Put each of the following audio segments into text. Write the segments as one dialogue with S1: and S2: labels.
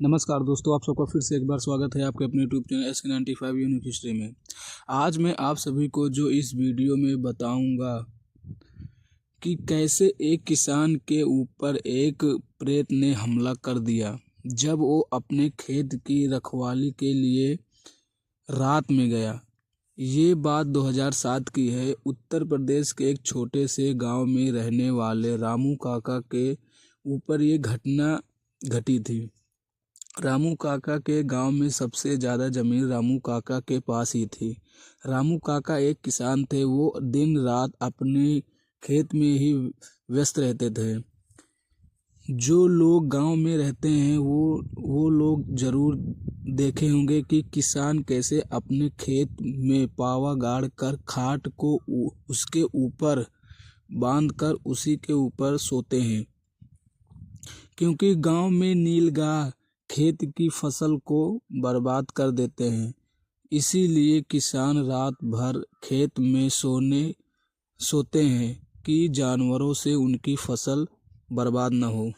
S1: नमस्कार दोस्तों, आप सबका फिर से एक बार स्वागत है आपके अपने YouTube channel SK95 unique history में। आज मैं आप सभी को जो इस वीडियो में बताऊंगा कि कैसे एक किसान के ऊपर एक प्रेत ने हमला कर दिया जब वो अपने खेत की रखवाली के लिए रात में गया। ये बात 2007 की है। उत्तर प्रदेश के एक छोटे से गांव में रहने वाले रामू काका के ऊपर ये घटना घटी थी। रामू काका के गांव में सबसे ज़्यादा ज़मीन रामू काका के पास ही थी। रामू काका एक किसान थे। वो दिन रात अपने खेत में ही व्यस्त रहते थे। जो लोग गांव में रहते हैं वो लोग ज़रूर देखे होंगे कि किसान कैसे अपने खेत में पावा गाड़ कर खाट को उसके ऊपर बांध कर उसी के ऊपर सोते हैं, क्योंकि गांव में नीलगाय खेत की फसल को बर्बाद कर देते हैं। इसीलिए किसान रात भर खेत में सोते हैं कि जानवरों से उनकी फसल बर्बाद न हो।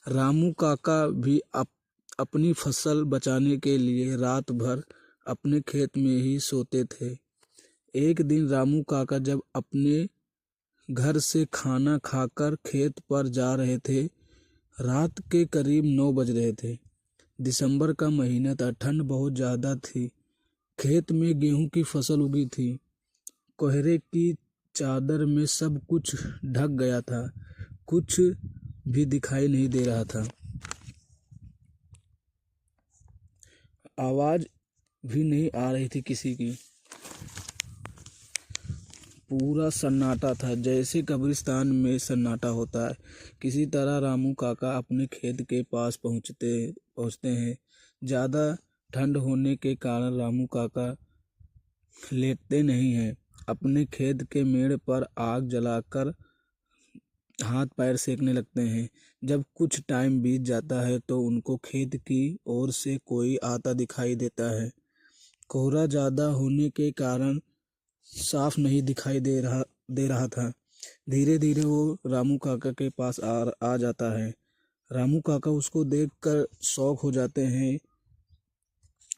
S1: रामू काका भी अपनी फसल बचाने के लिए रात भर अपने खेत में ही सोते थे। एक दिन रामू काका जब अपने घर से खाना खाकर खेत पर जा रहे थे, रात के करीब 9 बज रहे थे। दिसंबर का महीना था। ठंड बहुत ज़्यादा थी। खेत में गेहूं की फसल उगी थी। कोहरे की चादर में सब कुछ ढक गया था। कुछ भी दिखाई नहीं दे रहा था। आवाज़ भी नहीं आ रही थी किसी की। पूरा सन्नाटा था, जैसे कब्रिस्तान में सन्नाटा होता है। किसी तरह रामू काका अपने खेत के पास पहुंचते हैं। ज़्यादा ठंड होने के कारण रामू काका लेटते नहीं हैं। अपने खेत के मेड़ पर आग जलाकर हाथ पैर सेकने लगते हैं। जब कुछ टाइम बीत जाता है तो उनको खेत की ओर से कोई आता दिखाई देता है। कोहरा ज़्यादा होने के कारण साफ नहीं दिखाई दे रहा था। धीरे धीरे वो रामू काका के पास आ जाता है। रामू काका उसको देखकर शौक हो जाते हैं।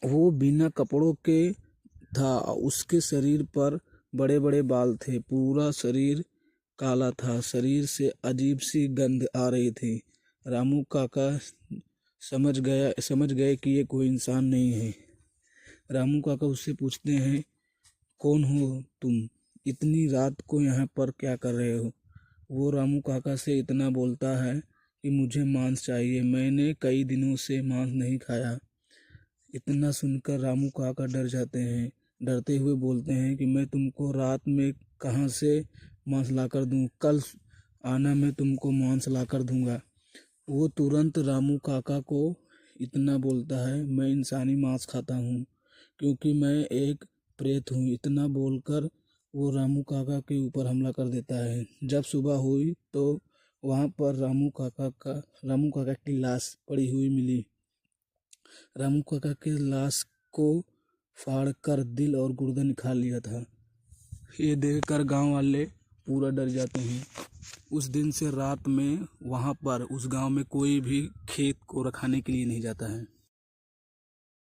S1: वो बिना कपड़ों के था। उसके शरीर पर बड़े बड़े बाल थे। पूरा शरीर काला था। शरीर से अजीब सी गंध आ रही थी। रामू काका समझ गए कि ये कोई इंसान नहीं है। रामू काका उससे पूछते हैं, कौन हो तुम? इतनी रात को यहाँ पर क्या कर रहे हो? वो रामू काका से इतना बोलता है कि मुझे मांस चाहिए, मैंने कई दिनों से मांस नहीं खाया। इतना सुनकर रामू काका डर जाते हैं। डरते हुए बोलते हैं कि मैं तुमको रात में कहाँ से मांस लाकर दूँ? कल आना, मैं तुमको मांस लाकर दूँगा। वो तुरंत रामू काका को इतना बोलता है, मैं इंसानी मांस खाता हूँ क्योंकि मैं एक प्रेत हूँ। इतना बोलकर वो रामू काका के ऊपर हमला कर देता है। जब सुबह हुई तो वहाँ पर रामू काका की लाश पड़ी हुई मिली। रामू काका के लाश को फाड़कर दिल और गुर्दा निकाल लिया था। ये देखकर गांव वाले पूरा डर जाते हैं। उस दिन से रात में वहाँ पर उस गांव में कोई भी खेत को रखाने के लिए नहीं जाता है।